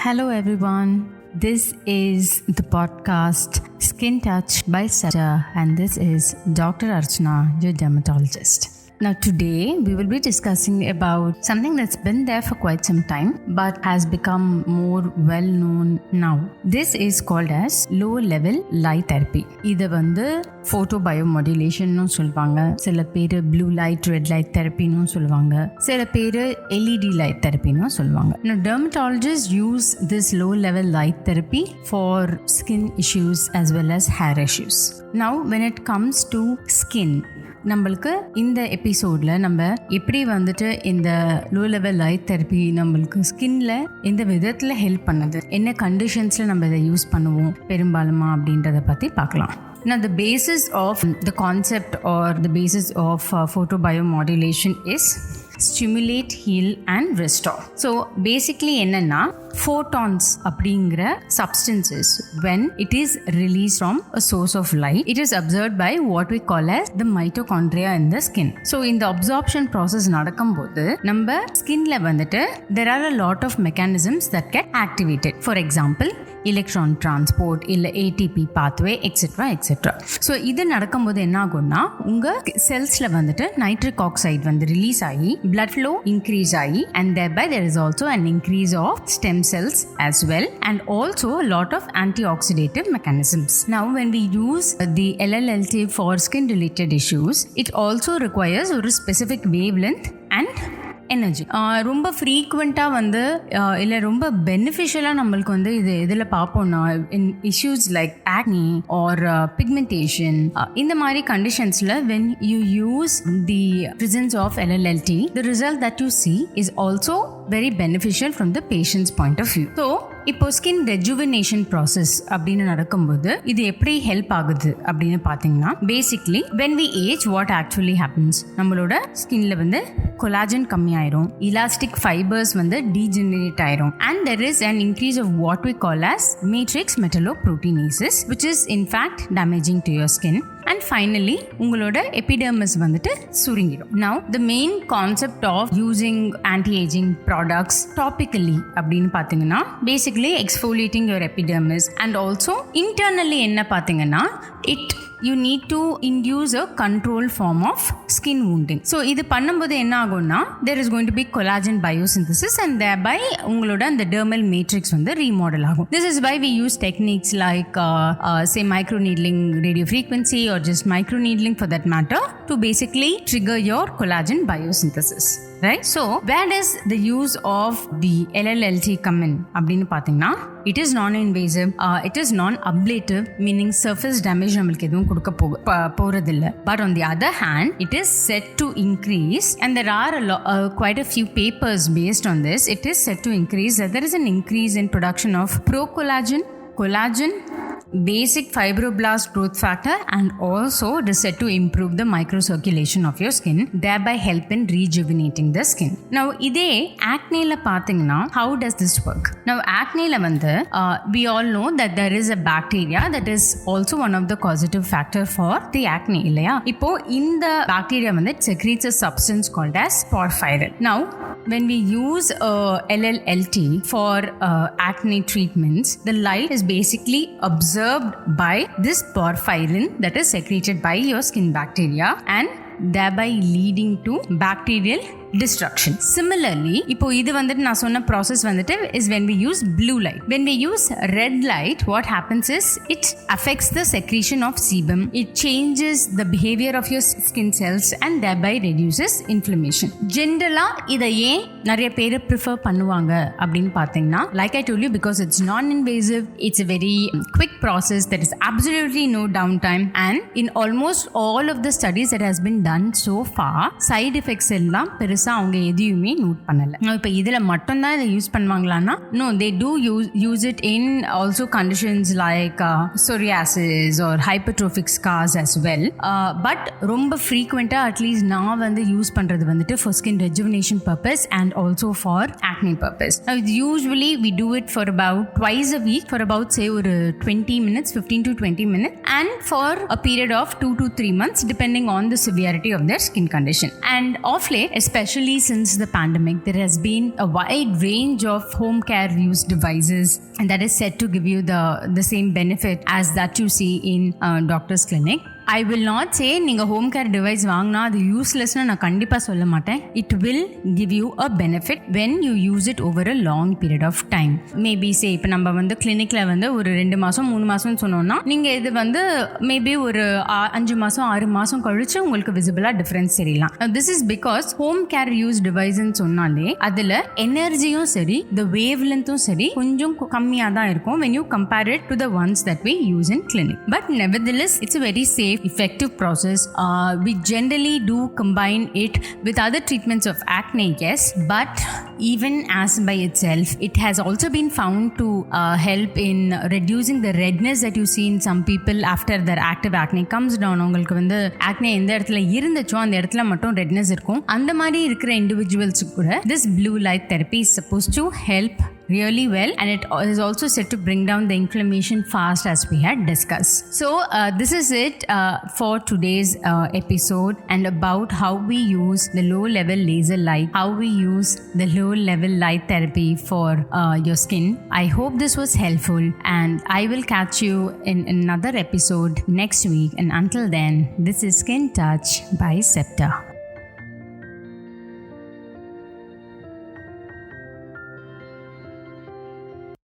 Hello everyone. This is the podcast Skin Touch by Skeptre, and this is Dr. Archana, your dermatologist. Now today we will be discussing about something that's been there for quite some time but has become more well known now. This is called as low level light therapy. இது photobiomodulation னு சொல்வாங்க, சில பேர் blue light red light therapy னு சொல்வாங்க, சில பேர் LED light therapy னு சொல்வாங்க. Now dermatologists use this low level light therapy for skin issues as well as hair issues. Now when it comes to skin, நம்மளுக்கு இந்த எபிசோட்ல நம்ம எப்படி இந்த லோ லெவல் லைட் தெரப்பி நம்மளுக்கு ஸ்கின்ல எந்த விதத்துல ஹெல்ப் பண்ணுது, என்ன கண்டிஷன்ஸ்ல நம்ம இதை யூஸ் பண்ணுவோம் பெரும்பாலுமா அப்படின்றத பத்தி பார்க்கலாம். Now the basis of the concept or the basis of photobiomodulation is stimulate, heal and restore. So basically என்னன்னா photons அப்படிங்கிற substances, when it is released from a source of light, it is absorbed by what we call as the mitochondria in the skin. So இந்த absorption process நடக்கும்போது நம்ம skinல there are a lot of mechanisms that get activated. For example, electron transport இல்ல ATP pathway etc etc. So இது நடக்கும்போது என்ன ஆகும்னா உங்க செல்ஸ்ல nitric oxide release ஆகி blood flow increase ஆகி and thereby there is also an increase of stem cells as well, and also a lot of antioxidative mechanisms. Now when we use the LLLT for skin related issues, it also requires a specific wavelength and energy. ரொம்ப ஃப்ரீக்வெண்ட்டாக இல்லை ரொம்ப பெனிஃபிஷியலாக நம்மளுக்கு இது இதில் பார்ப்போம்னா in issues like acne or pigmentation, இந்த மாதிரி கண்டிஷன்ஸில் when you use the presence of LLLT, the result that you see is also very beneficial from the patient's point of view. So இப்போ ஸ்கின் ரெஜுவினேஷன் ப்ராசஸ் அப்படின்னு நடக்கும்போது இது எப்படி help ஆகுது அப்படின்னு பார்த்தீங்கன்னா, basically when we age what actually happens, நம்மளோட ஸ்கின்ல கொலாஜன் கம்மியாயிரும், elastic fibers degenerate ஆயிரும், and there is an increase of what we call as matrix metalloproteinases, which is in fact damaging to your skin. And finally உங்களோட epidermis சுருங்கிடும். Now the main concept of using anti-aging products topically அப்படின்னு பார்த்தீங்கன்னா basically exfoliating your epidermis, and also internally என்ன பார்த்தீங்கன்னா you need to induce a controlled form of skin wounding. So இது பண்ணும்போது என்ன ஆகும்னா there is going to be collagen biosynthesis, and thereby உங்களோட அந்த dermal matrix remodel ஆகும். This is why we use techniques like say microneedling radio frequency or just microneedling for that matter to basically trigger your collagen biosynthesis. Right? So where does the use of the LLLT come in அப்படின்னு பார்த்தீங்கன்னா, it is non-invasive, it is non-ablative, meaning surface damage நம்மளுக்கு எதுவும் கொடுக்க போறதில்லை. But on the other hand, it is said to increase, and there are quite a few papers based on this. It is said to increase that there is an increase in production of procollagen, collagen, basic fibroblast growth factor, and also it is said to improve the microcirculation of your skin, thereby help in rejuvenating the skin. Now இதே acne-ல பார்த்தீங்கன்னா, how does this work? Now acne-ல we all know that there is a bacteria that is also one of the causative factor for the acne இல்லையா? இப்போ இந்த bacteria it secretes a substance called as porphyrin. Now when we use LLLT for acne treatments, the light is basically absorbed by this porphyrin that is secreted by your skin bacteria, and thereby leading to bacterial destruction. Similarly, இப்போ இது நான் சொன்ன process is when we use blue light. When we use red light, what happens is it affects the secretion of sebum. It changes the behavior of your skin cells and thereby reduces inflammation. Generally இதை ஏன் நிறைய பேர் prefer பண்ணுவாங்க அப்படின்னு பார்த்தீங்கன்னா, like I told you, because it's non-invasive, it's a very quick process, there is absolutely no downtime, and in almost all of the studies that has been done so far, side effects எல்லாம் அவங்க எதையுமே note பண்ணல. இப்போ இதுல மட்டும் தான் இதை use பண்ணுவாங்களான்னா, no, they do use it in also conditions like psoriasis or hypertrophic scars as well. But ரொம்ப frequent-ஆ அட்லீஸ்ட் நான் யூஸ் பண்றது for skin rejuvenation purpose and also for acne purpose. Now usually we do it for about twice a week for about say ஒரு 20 minutes, 15 to 20 minutes, and for a period of 2 to 3 months depending on the severity of their skin condition. And of late especially especially since the pandemic, there has been a wide range of home care use devices, and that is said to give you the same benefit as that you see in doctor's clinic. I will not say நீங்கள் home care device வாங்கினா அது யூஸ்லெஸ்னு நான் கண்டிப்பாக சொல்ல மாட்டேன். It will give you a benefit when you use it over a long period of time. Maybe இப்போ நம்ம வந்து கிளினிக்கில் ஒரு 2 மாதம் 3 மாதம்னு சொன்னோம்னா நீங்கள் இது மேபி ஒரு 5 மாதம் 6 மாதம் கழிச்சு உங்களுக்கு விசிபிளாக டிஃப்ரென்ஸ் தெரியலாம். This is because home care use டிவைஸ்ன்னு சொன்னாலே அதில் எனர்ஜியும் சரி, த வேவ் லென்த்தும் சரி கொஞ்சம் கம்மியாக தான் இருக்கும் when you compare it to the ones that we use in clinic. But nevertheless, it's a very safe, effective process. We generally do combine it with other treatments of acne, yes, but even as by itself, it has also been found to help in reducing the redness that you see in some people after their active acne comes down. உங்களுக்கு acne எந்த இடத்துல இருந்துச்சோ அந்த இடத்துல மட்டும் redness இருக்கும். அந்த மாதிரி இருக்கிற இண்டிவிஜுவல்ஸ் கூட this blue light therapy is supposed to help really well, and it is also set to bring down the inflammation fast, as we had discussed. So this is it for today's episode, and about how we use the low level laser light, how we use the low level light therapy for your skin. I hope this was helpful, and I will catch you in another episode next week, and until then, this is Skin Touch by Skeptre.